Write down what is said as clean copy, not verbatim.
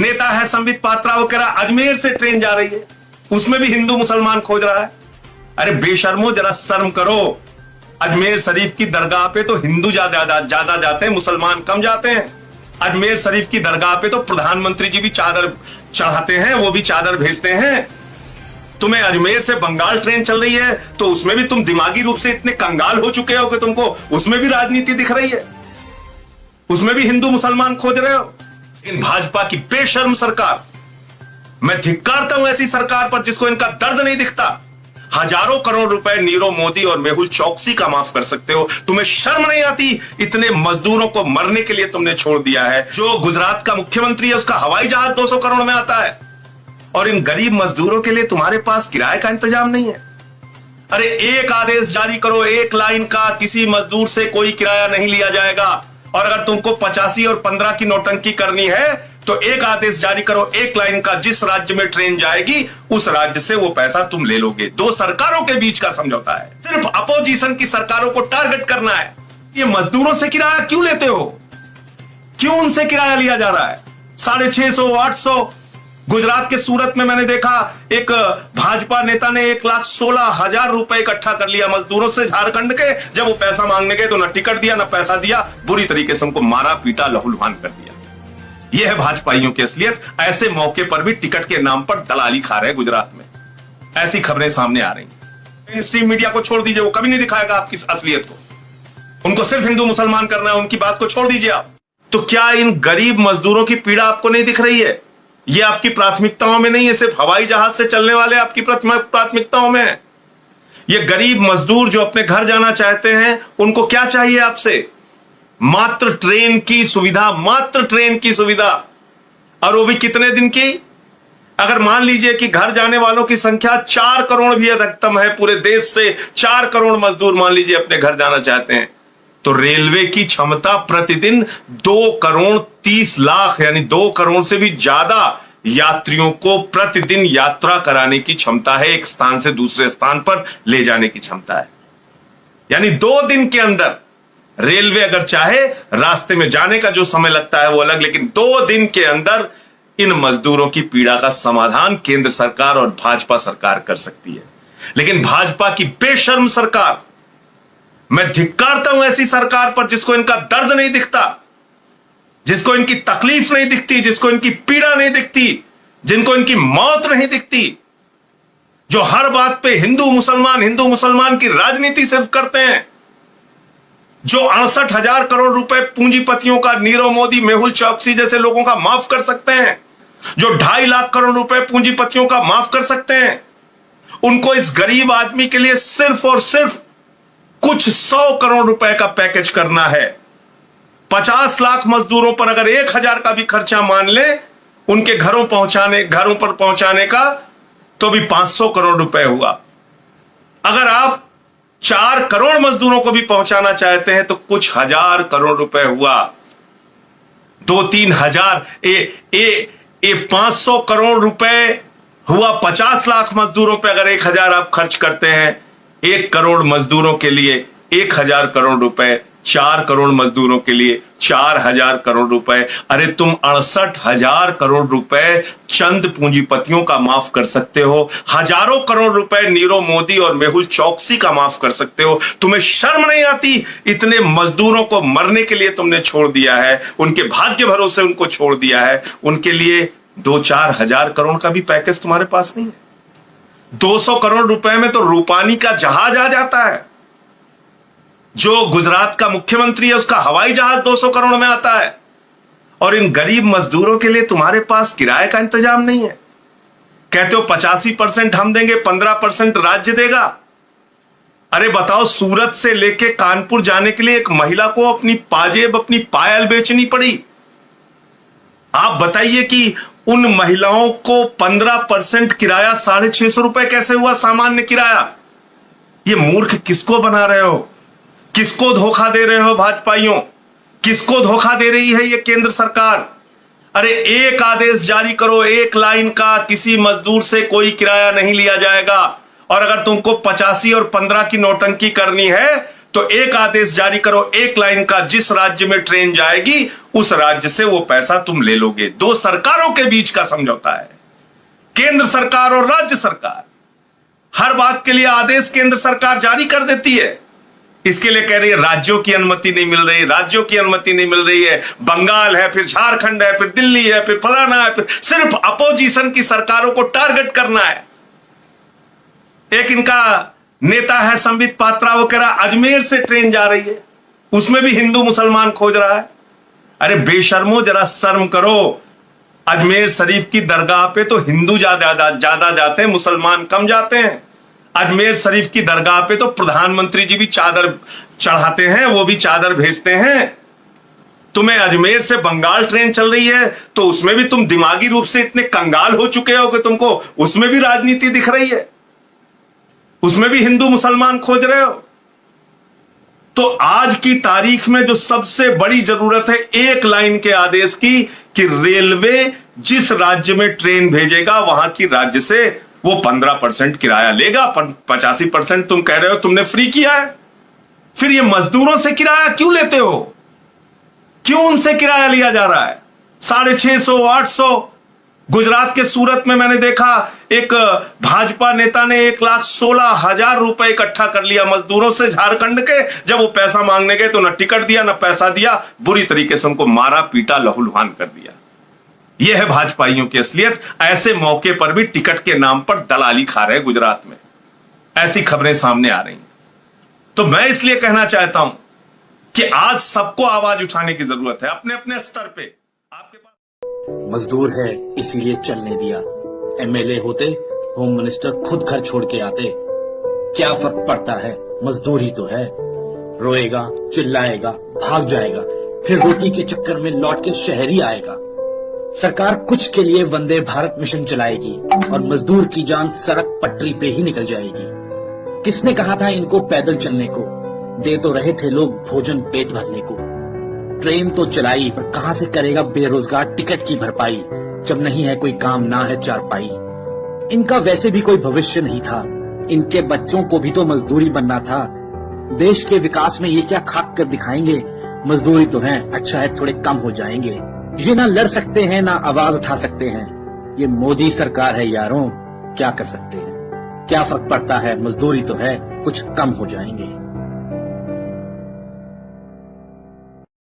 नेता है संबित पात्रा, वो कह रहा अजमेर से ट्रेन जा रही है, उसमें भी हिंदू मुसलमान खोज रहा है। अरे बेशर्मो, जरा शर्म करो। अजमेर शरीफ की दरगाह पे तो हिंदू ज्यादा जाते हैं, मुसलमान कम जाते हैं। अजमेर शरीफ की दरगाह पे तो प्रधानमंत्री जी भी चादर चढ़ाते हैं, वो भी चादर भेजते हैं। तुम्हें अजमेर से बंगाल ट्रेन चल रही है तो उसमें भी तुम दिमागी रूप से इतने कंगाल हो चुके हो कि तुमको उसमें भी राजनीति दिख रही है, उसमें भी हिंदू मुसलमान खोज रहे हो। लेकिन भाजपा की बेशर्म सरकार, मैं धिक्कारता हूं ऐसी सरकार पर जिसको इनका दर्द नहीं दिखता। हजारों करोड़ रुपए नीरव मोदी और मेहुल चौकसी का माफ कर सकते हो, तुम्हें शर्म नहीं आती? इतने मजदूरों को मरने के लिए तुमने छोड़ दिया है। जो गुजरात का मुख्यमंत्री है उसका हवाई जहाज 200 करोड़ में आता है, और इन गरीब मजदूरों के लिए तुम्हारे पास किराए का इंतजाम नहीं है। अरे एक आदेश जारी करो, एक लाइन का, किसी मजदूर से कोई किराया नहीं लिया जाएगा। और अगर तुमको 85 और 15 की नौटंकी करनी है तो एक आदेश जारी करो, एक लाइन का, जिस राज्य में ट्रेन जाएगी उस राज्य से वो पैसा तुम ले लोगे। दो सरकारों के बीच का समझौता है, सिर्फ अपोजिशन की सरकारों को टारगेट करना है। ये मजदूरों से किराया क्यों लेते हो? क्यों उनसे किराया लिया जा रहा है? 650, 800। गुजरात के सूरत में मैंने देखा, एक भाजपा नेता ने 1,16,000 रुपए इकट्ठा कर लिया मजदूरों से झारखंड के। जब वो पैसा मांगने गए तो ना टिकट दिया ना पैसा दिया, बुरी तरीके से उनको मारा पीटा, लहूलुहान कर दिया। यह है भाजपाइयों की असलियत। ऐसे मौके पर भी टिकट के नाम पर दलाली खा रहे हैं गुजरात में। ऐसी खबरें सामने आ रही हैं। मेन स्ट्रीम मीडिया को छोड़ दीजिए, वो कभी नहीं दिखाएगा आपकी असलियत को। उनको सिर्फ हिंदू मुसलमान करना है, उनकी बात को छोड़ दीजिए आप। तो क्या इन गरीब मजदूरों की पीड़ा आपको नहीं दिख रही है? ये आपकी प्राथमिकताओं में नहीं है, सिर्फ हवाई जहाज से चलने वाले आपकी प्राथमिकताओं में है। ये गरीब मजदूर जो अपने घर जाना चाहते हैं, उनको क्या चाहिए आपसे? मात्र ट्रेन की सुविधा, मात्र ट्रेन की सुविधा, और वो भी कितने दिन की? अगर मान लीजिए कि घर जाने वालों की संख्या 4 करोड़ भी अधिकतम है, पूरे देश से 4 करोड़ मजदूर मान लीजिए अपने घर जाना चाहते हैं, तो रेलवे की क्षमता प्रतिदिन 2 करोड़ 30 लाख, यानी 2 करोड़ से भी ज्यादा यात्रियों को प्रतिदिन यात्रा कराने की क्षमता है। एक स्थान से दूसरे स्थान पर ले जाने की क्षमता है। यानी 2 दिन के अंदर रेलवे अगर चाहे, रास्ते में जाने का जो समय लगता है वो अलग, लेकिन 2 दिन के अंदर इन मजदूरों की पीड़ा का समाधान केंद्र सरकार और भाजपा सरकार कर सकती है। लेकिन भाजपा की बेशर्म सरकार, मैं धिक्कारता हूं ऐसी सरकार पर जिसको इनका दर्द नहीं दिखता, जिसको इनकी तकलीफ नहीं दिखती, जिसको इनकी पीड़ा नहीं दिखती, जिनको इनकी मौत नहीं दिखती, जो हर बात पे हिंदू मुसलमान की राजनीति सिर्फ करते हैं, जो 68,000 करोड़ रुपए पूंजीपतियों का, नीरव मोदी, मेहुल चौकसी जैसे लोगों का माफ कर सकते हैं, जो 2.5 लाख करोड़ रुपए पूंजीपतियों का माफ कर सकते हैं, उनको इस गरीब आदमी के लिए सिर्फ और सिर्फ कुछ 100 करोड़ रुपए का पैकेज करना है। 50 लाख मजदूरों पर अगर 1,000 का भी खर्चा मान ले उनके घरों पर पहुंचाने का, तो भी 500 करोड़ रुपए हुआ। अगर आप 4 करोड़ मजदूरों को भी पहुंचाना चाहते हैं तो कुछ 1,000 करोड़ रुपए हुआ। 2-3 हजार, 500 करोड़ रुपए हुआ 50 लाख मजदूरों पे। अगर 1,000 आप खर्च करते हैं 1 करोड़ मजदूरों के लिए 1,000 करोड़ रुपए, 4 करोड़ मजदूरों के लिए 4,000 करोड़ रुपए। अरे तुम 68,000 करोड़ रुपए चंद पूंजीपतियों का माफ कर सकते हो, हजारों करोड़ रुपए नीरव मोदी और मेहुल चौकसी का माफ कर सकते हो। तुम्हें शर्म नहीं आती? इतने मजदूरों को मरने के लिए तुमने छोड़ दिया है, उनके भाग्य भरोसे उनको छोड़ दिया है। उनके लिए 2-4 हजार करोड़ का भी पैकेज तुम्हारे पास नहीं है। 200 करोड़ रुपए में तो रूपानी का जहाज आ जाता है। जो गुजरात का मुख्यमंत्री है उसका हवाई जहाज 200 करोड़ में आता है, और इन गरीब मजदूरों के लिए तुम्हारे पास किराए का इंतजाम नहीं है। कहते हो 85% हम देंगे, 15% राज्य देगा। अरे बताओ, सूरत से लेके कानपुर जाने के लिए एक महिला को अपनी पाजेब, अपनी पायल बेचनी पड़ी। आप बताइए कि उन महिलाओं को 15% किराया 650 रुपए कैसे हुआ? सामान्य किराया। ये मूर्ख किसको बना रहे हो? किसको धोखा दे रहे हो भाजपाइयों? किसको धोखा दे रही है ये केंद्र सरकार? अरे एक आदेश जारी करो, एक लाइन का, किसी मजदूर से कोई किराया नहीं लिया जाएगा। और अगर तुमको 85 और 15 की नौटंकी करनी है तो एक आदेश जारी करो, एक लाइन का, जिस राज्य में ट्रेन जाएगी उस राज्य से वो पैसा तुम ले लोगे। दो सरकारों के बीच का समझौता है, केंद्र सरकार और राज्य सरकार। हर बात के लिए आदेश केंद्र सरकार जारी कर देती है, इसके लिए कह रही है राज्यों की अनुमति नहीं मिल रही, राज्यों की अनुमति नहीं मिल रही है। बंगाल है, फिर झारखंड है, फिर दिल्ली है, फिर फलाना है, फिर सिर्फ अपोजिशन की सरकारों को टारगेट करना है। एक इनका नेता है संबित पात्रा, वो कह रहा अजमेर से ट्रेन जा रही है, उसमें भी हिंदू मुसलमान खोज रहा है। अरे बेशर्मो, जरा शर्म करो। अजमेर शरीफ की दरगाह पे तो हिंदू ज्यादा जाते हैं, मुसलमान कम जाते हैं। अजमेर शरीफ की दरगाह पे तो प्रधानमंत्री जी भी चादर चढ़ाते हैं, वो भी चादर भेजते हैं। तुम्हें अजमेर से बंगाल ट्रेन चल रही है तो उसमें भी तुम दिमागी रूप से इतने कंगाल हो चुके हो कि तुमको उसमें भी राजनीति दिख रही है, उसमें भी हिंदू मुसलमान खोज रहे हो। तो आज की तारीख में जो सबसे बड़ी जरूरत है एक लाइन के आदेश की, कि रेलवे जिस राज्य में ट्रेन भेजेगा वहां की राज्य से वो 15% किराया लेगा। 85% तुम कह रहे हो तुमने फ्री किया है, फिर ये मजदूरों से किराया क्यों लेते हो? क्यों उनसे किराया लिया जा रहा है? 650, 800। गुजरात के सूरत में मैंने देखा एक भाजपा नेता ने 1,16,000 रुपए इकट्ठा कर लिया मजदूरों से झारखंड के। जब वो पैसा मांगने गए तो ना टिकट दिया ना पैसा दिया, बुरी तरीके से उनको मारा पीटा लहूलुहान कर दिया। यह है भाजपाइयों की असलियत। ऐसे मौके पर भी टिकट के नाम पर दलाली खा रहे गुजरात में, ऐसी खबरें सामने आ रही हैं। तो मैं इसलिए कहना चाहता हूं कि आज सबको आवाज उठाने की जरूरत है अपने अपने स्तर पे। आपके पास मजदूर है इसीलिए चलने दिया, एमएलए होते होम मिनिस्टर खुद घर छोड़ के आते, क्या फर्क पड़ता है, मजदूर ही तो है। रोएगा, चिल्लाएगा, भाग जाएगा, फिर रोटी के चक्कर में लौट के शहर ही आएगा। सरकार कुछ के लिए वंदे भारत मिशन चलाएगी और मजदूर की जान सड़क पटरी पे ही निकल जाएगी। किसने कहा था इनको पैदल चलने को? दे तो रहे थे लोग भोजन पेट भरने को। ट्रेन तो चलाई पर कहां से करेगा बेरोजगार टिकट की भरपाई, जब नहीं है कोई काम ना है चारपाई। इनका वैसे भी कोई भविष्य नहीं था, इनके बच्चों को भी तो मजदूरी बनना था। देश के विकास में ये क्या खाक कर दिखाएंगे, मजदूरी तो है, अच्छा है थोड़े कम हो जाएंगे। ये ना लड़ सकते हैं ना आवाज उठा सकते हैं, ये मोदी सरकार है यारों, क्या कर सकते हैं। क्या फर्क पड़ता है, मजदूरी तो है, कुछ कम हो जाएंगे।